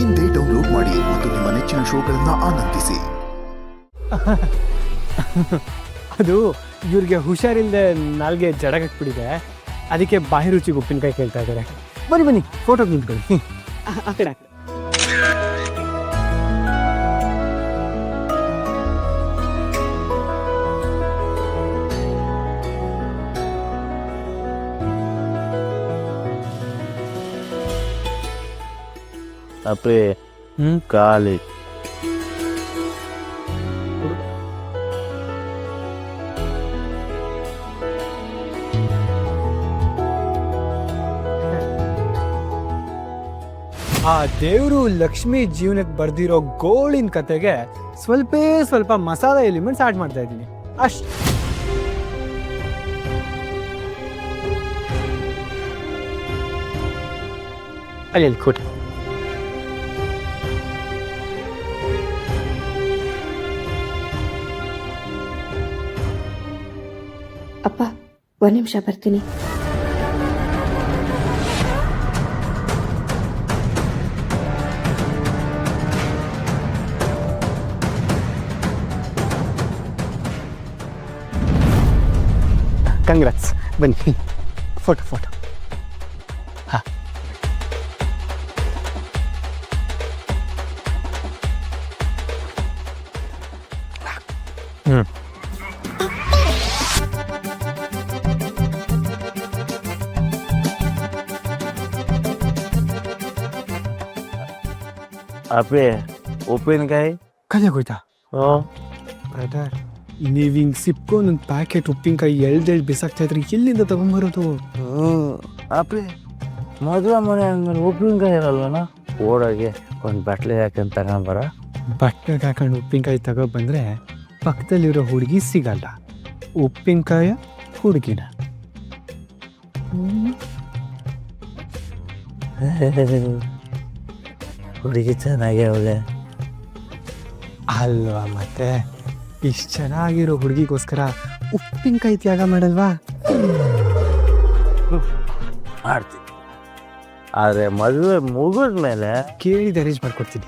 ಇಂದೇ ಡೌನ್ಲೋಡ್ ಮಾಡಿ ಮತ್ತು ನಿಮ್ಮ ನೆಚ್ಚಿನ ಶೋಗಳನ್ನ ಆನಂದಿಸಿ. ಅದು ಇವ್ರಿಗೆ ಹುಷಾರಿಲ್ಲದೆ ನಾಲ್ಗೆ ಜಡಗಟ್ಬಿಟ್ಟಿದೆ, ಅದಕ್ಕೆ ಬಾಯಿ ರುಚಿಗೆ ಉಪ್ಪಿನಕಾಯಿ ಕೇಳ್ತಾ ಇದ್ದಾರೆ. ಬನ್ನಿ ಬನ್ನಿ ಫೋಟೋಗೆ ನಿಂತ್ಕೊಳ್ಳಿ. ಆ ಕಡೆ ಅಪ್ಪೇ ಕಾಲಿ ಆ ದೇವರು ಲಕ್ಷ್ಮಿ ಜೀವನಕ್ಕೆ ಬರ್ದಿರೋ ಗೋಳಿನ ಕತೆಗೆ ಸ್ವಲ್ಪ ಮಸಾಲೆ ಎಲಿಮೆಂಟ್ಸ್ ಆಡ್ ಮಾಡ್ತಾ ಇದ್ದೀನಿ ಅಷ್ಟು. ಅಲ್ಲಿ ಕೊಟ್ಟು ಅಪ್ಪ ಒಂದು ನಿಮಿಷ ಬರ್ತೀನಿ. ಕಂಗ್ರಾಟ್ಸ್, ಬನ್ನಿ ಫೋಟೋ ಹಾಂ. ಅಪ್ಪೇ ಉಪ್ಪಿನಕಾಯಿ ಕಲಿಯಾಗೋಯ್ತಾ? ಬ್ರದರ್, ನೀವು ಹಿಂಗೆ ಸಿಪ್ಕೊಂಡು ಒಂದು ಪ್ಯಾಕೆಟ್ ಉಪ್ಪಿನಕಾಯಿ ಎಳ್ದೆಳ್ದು ಬಿಸಾಕ್ತಾ ಇದ್ರೆ ಎಲ್ಲಿಂದ ತಗೊಂಬರೋದು? ಅಪ್ಪೇ ಮದುವೆ ಮನೆ ಅಂದ್ಮೇಲೆ ಉಪ್ಪಿನಕಾಯಿ ಇರಲ್ವನ, ಓಡೋಗಿ ಒಂದು ಬಟ್ಲೆ ಹಾಕಂತ ತಗೊಂಬರ. ಬಟ್ಟೆಗೆ ಹಾಕೊಂಡು ಉಪ್ಪಿನಕಾಯಿ ತಗೊಬಂದ್ರೆ ಪಕ್ಕದಲ್ಲಿರೋ ಹುಡುಗಿ ಸಿಗಲ್ಲ, ಉಪ್ಪಿನಕಾಯ ಹುಡುಗಿನ. ಹುಡುಗಿ ಚೆನ್ನಾಗಿ ಅವಳೆ ಅಲ್ವಾ? ಮತ್ತೆ ಇಷ್ಟು ಚೆನ್ನಾಗಿರೋ ಹುಡುಗಿಗೋಸ್ಕರ ಉಪ್ಪಿನಕಾಯಿ ತ್ಯಾಗ ಮಾಡಲ್ವಾ? ಮಾಡ್ತೀನಿ, ಆದರೆ ಮದುವೆ ಮುಗಿದ್ಮೇಲೆ ಕೇಳಿದ ಅರೇಂಜ್ ಮಾಡ್ಕೊಡ್ತೀನಿ.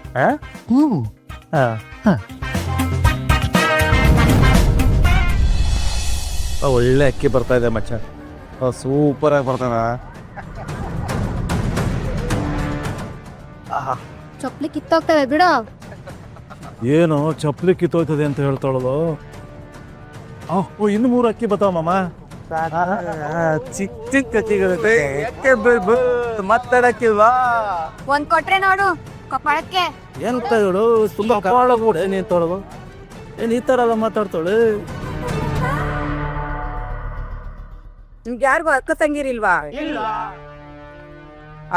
ಒಳ್ಳೆ ಅಕ್ಕಿ ಬರ್ತಾ ಇದೆ ಮಚ್ಚ, ಸೂಪರ್ ಆಗಿ ಬರ್ತಾನ. ಚೊಪ್ಲಿ ಕಿತ್ತೋಗ್ತವೆ ಬಿಡು. ಏನು ಚಪ್ಪಲಿ ಕಿತ್ತೋಯ್ತದೆ ಅಂತ ಹೇಳ್ತಾಳದು. ಇನ್ನು 3 ಅಕ್ಕಿ ಬರ್ತಾವ ಮಾಮ. ಚಿಕ್ಕ ಚಿಕ್ಕ ಅಕ್ಕಿಗಳು ಮಾತಾಡಕ್ಕಿಲ್ವಾ? ಒಂದ್ ಕೊಟ್ರೆ ನೋಡು ಕಪಾಳಕ್ಕೆ. ಎಂತ ಹೇಳು, ತುಂಬಾ ಕಪಾಳ ಕೂಡ ನೀನ್ ತೊಳದು ಏನ್ ಈ ತರ ಎಲ್ಲ ಮಾತಾಡ್ತಾಳೆ? ನಿಮ್ಗೆ ಯಾರಿಗೂ ಅಕ್ಕ ತಂಗಿರಿಲ್ವಾ?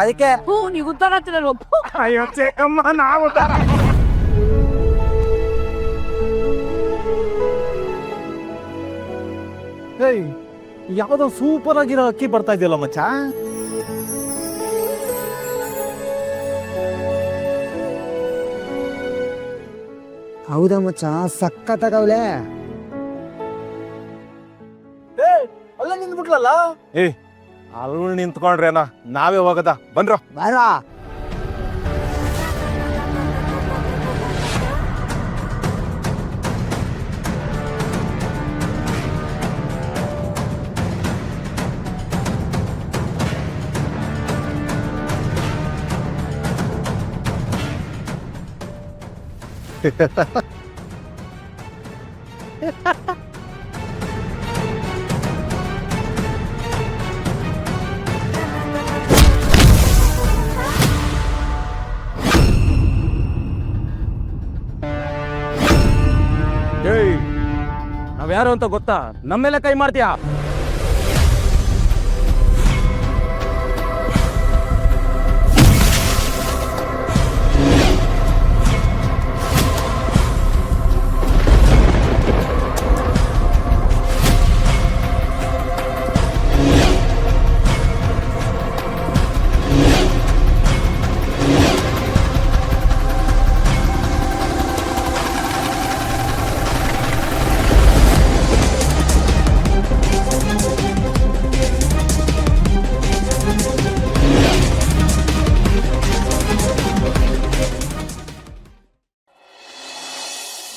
ಅದಕ್ಕೆ ನೀವು ಉದ್ದಾರ ನಾವು ಯಾವ್ದೋ ಸೂಪರ್ ಆಗಿರೋ ಅಕ್ಕಿ ಬರ್ತಾ ಇದೆಯಲ್ಲ ಮಚ್ಚ. ಹೌದಾ ಮಚ್ಚ, ಸಕ್ಕತ್ತಾಗವ್ಲೆ. ಅಲ್ಲ ನಿಂತ್ಬಿಟ್ಲಲ್ಲ. ಅಲ್ಲಿ ನಿಂತ್ಕೊಂಡ್ರೇನ, ನಾವೇ ಹೋಗದ ಬನ್ರೋ. ನಾವ್ಯಾರು ಅಂತ ಗೊತ್ತಾ? ನಮ್ಮೆಲ್ಲ ಕೈ ಮಾಡ್ತೀಯಾ?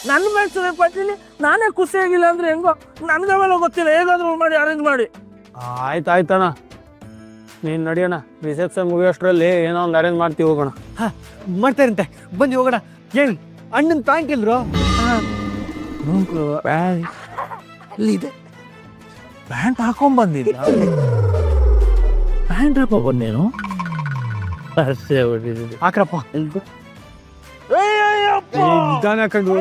ನನ್ನ ಮೆಚ್ಚನೆ ಪಡ್ತೀನಿ, ನಾನೇ ಖುಷಿಯಾಗಿಲ್ಲ ಅಂದ್ರೆ ಹೆಂಗೋ ನನಗವೆಲ್ಲ ಗೊತ್ತಿಲ್ಲ, ಹೇಗಾದ್ರೂ ಮಾಡಿ ಅರೇಂಜ್ ಮಾಡಿ. ಆಯ್ತಾಯ್ತಣ್ಣ, ನೀನು ನಡೆಯೋಣ. ರಿಸೆಪ್ಷನ್ ಮುಗಿಯೋಷ್ಟರಲ್ಲಿ ಏನೋ ಒಂದು ಅರೇಂಜ್ ಮಾಡ್ತೀವಿ, ಹೋಗೋಣ. ಹಾಂ, ಮಾಡ್ತಾರಂತೆ, ಬನ್ನಿ ಹೋಗೋಣ. ಏನು ಅಣ್ಣನ ಪ್ಯಾಂಟ್ ಇಲ್ರು? ಇಲ್ಲಿದೆ, ಪ್ಯಾಂಟ್ ಹಾಕೊಂಡ್ ಪ್ಯಾಂಟ್ ಹಾಕೊಂಡ್ ನೀನು ಅಷ್ಟೇ ಹೊಡಿದ್ದೀನಿ. ಹಾಕ್ರಪ್ಪ. ನಿಧಾನ ಹಾಕೊಂಡು.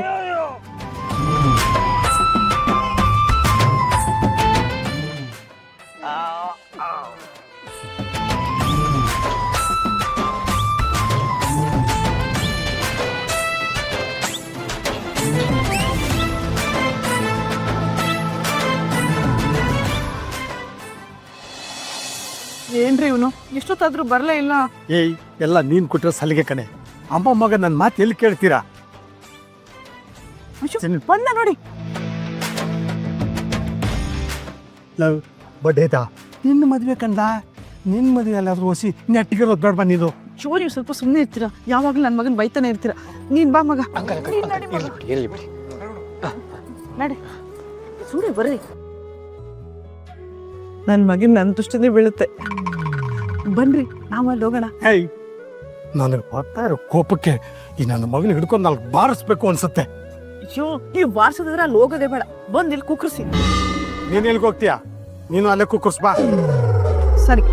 ಏನ್ರಿ ಇವನು ಎಷ್ಟೊತ್ತಾದ್ರೂ ಬರ್ಲೇ ಇಲ್ಲ. ಏಯ್, ಎಲ್ಲ ನೀನು ಕೊಟ್ಟಿರೋ ಸಲಿಗೆ ಕಣೆ. ಅಮ್ಮ ಮಗ ನನ್ನ ಮಾತು ಎಲ್ಲಿ ಕೇಳ್ತೀರಾ? ಬಂದ ನೋಡಿ. ಲವ್ ಬಡ್ಡೇತಾ ನಿನ್ನ ಮದುವೆ ಕಂಡ, ನಿನ್ನ ಮದುವೆ ಎಲ್ಲಾದ್ರೂ ಹೊಸಿ ನೆಟ್ಟಿಗಿರೋದು ಬೇಡ. ಬಂದಿದ್ದು ಶೋ, ನೀವು ಸ್ವಲ್ಪ ಸುಮ್ಮನೆ ಇರ್ತೀರಾ? ಯಾವಾಗಲೂ ನನ್ನ ಮಗನ ಬೈತಾನೆ ಇರ್ತೀರಾ. ನೀನ್ ಬಾ ಮಗ, ನಡಿ ಸುಮ್ಮನೆ ಬರ್ರಿ. ನನ್ನ ಮಗನ ನನ್ನ ದೃಷ್ಟಿನೇ ಬೀಳುತ್ತೆ. ಬನ್ರಿ, ನಾವಲ್ಲಿ ಹೋಗೋಣ. ಏಯ್, ನನಗೆ ಬರ್ತಾ ಇರೋ ಕೋಪಕ್ಕೆ ಈ ನನ್ನ ಮಗನ ಹಿಡ್ಕೊಂಡು ನಾಲ್ಕು ಬಾರಿಸ್ಬೇಕು ಅನ್ಸುತ್ತೆ. ಅಯ್ಯೋ, ನೀವು ಬಾರ್ಸೋದಾದ್ರೆ ಅಲ್ಲಿ ಹೋಗೋದೇ ಬೇಡ, ಬಂದು ಇಲ್ಲಿ ಕುಕ್ಕರ್ಸಿ. ನೀನು ಎಲ್ಲಿಗೆ ಹೋಗ್ತೀಯಾ? ನೀನು ಅಲ್ಲೇ ಕುಕ್ಕರ್ಸ್ ಬಾ. ಸರಿ.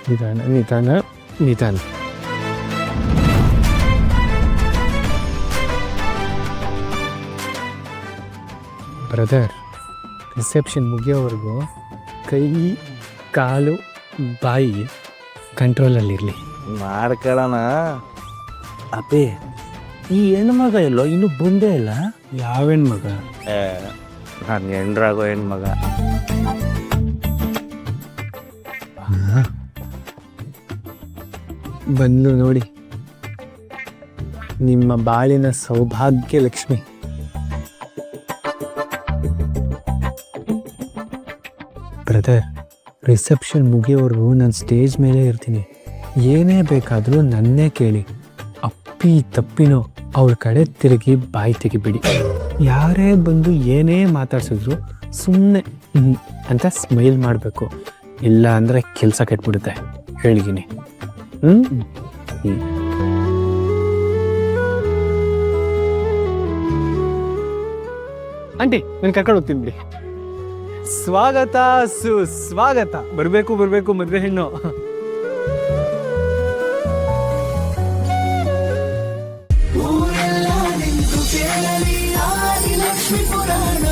ನಿಧಾನ ನಿಧಾನ ನಿಧಾನ. ಬ್ರದರ್, ರಿಸೆಪ್ಷನ್ ಮುಗಿಯೋವರೆಗೂ ಕೈ ಕಾಲು ಬಾಯಿ ಕಂಟ್ರೋಲಲ್ಲಿರಲಿ. ಮಾಡ್ಕೊಳ್ಳೋಣ. ಅಪ್ಪಿ, ಈ ಹೆಣ್ಮಗ ಎಲ್ಲೋ ಇನ್ನೂ ಬಂದೇ ಇಲ್ಲ. ಯಾವ ಹೆಣ್ಮಗ? ನಾನು ಹೆಣ್ರಾಗೋ ಹೆಣ್ಮಗ. ಬಂದು ನೋಡಿ, ನಿಮ್ಮ ಬಾಳಿನ ಸೌಭಾಗ್ಯ ಲಕ್ಷ್ಮಿ. ಬ್ರದರ್, ರಿಸೆಪ್ಷನ್ ಮುಗಿಯೋವರೆಗೂ ನಾನು ಸ್ಟೇಜ್ ಮೇಲೆ ಇರ್ತೀನಿ. ಏನೇ ಬೇಕಾದರೂ ನನ್ನೇ ಕೇಳಿ. ಅಪ್ಪಿ ತಪ್ಪಿನೋ ಅವ್ರ ಕಡೆ ತಿರುಗಿ ಬಾಯಿ ತೆಗಿಬಿಡಿ. ಯಾರೇ ಬಂದು ಏನೇ ಮಾತಾಡ್ಸಿದ್ರು ಸುಮ್ಮನೆ ಅಂತ ಸ್ಮೈಲ್ ಮಾಡಬೇಕು. ಇಲ್ಲ ಅಂದರೆ ಕೆಲಸ ಕೆಟ್ಬಿಡುತ್ತೆ, ಹೇಳಿದ್ದೀನಿ. ಆಂಟಿ, ನಾನು ಕರ್ಕೊಂಡು ಹೋಗ್ತೀನಿ ಬಿಡಿ. ಸ್ವಾಗತ ಸುಸ್ವಾಗತ. ಬರಬೇಕು ಬರಬೇಕು ಮದುವೆ ಹೆಣ್ಣು. ಊರೆಲ್ಲ ನಿಂತು ಕೇಳಲಿ ಆದಿ ಲಕ್ಷ್ಮೀ ಪುರಾಣ.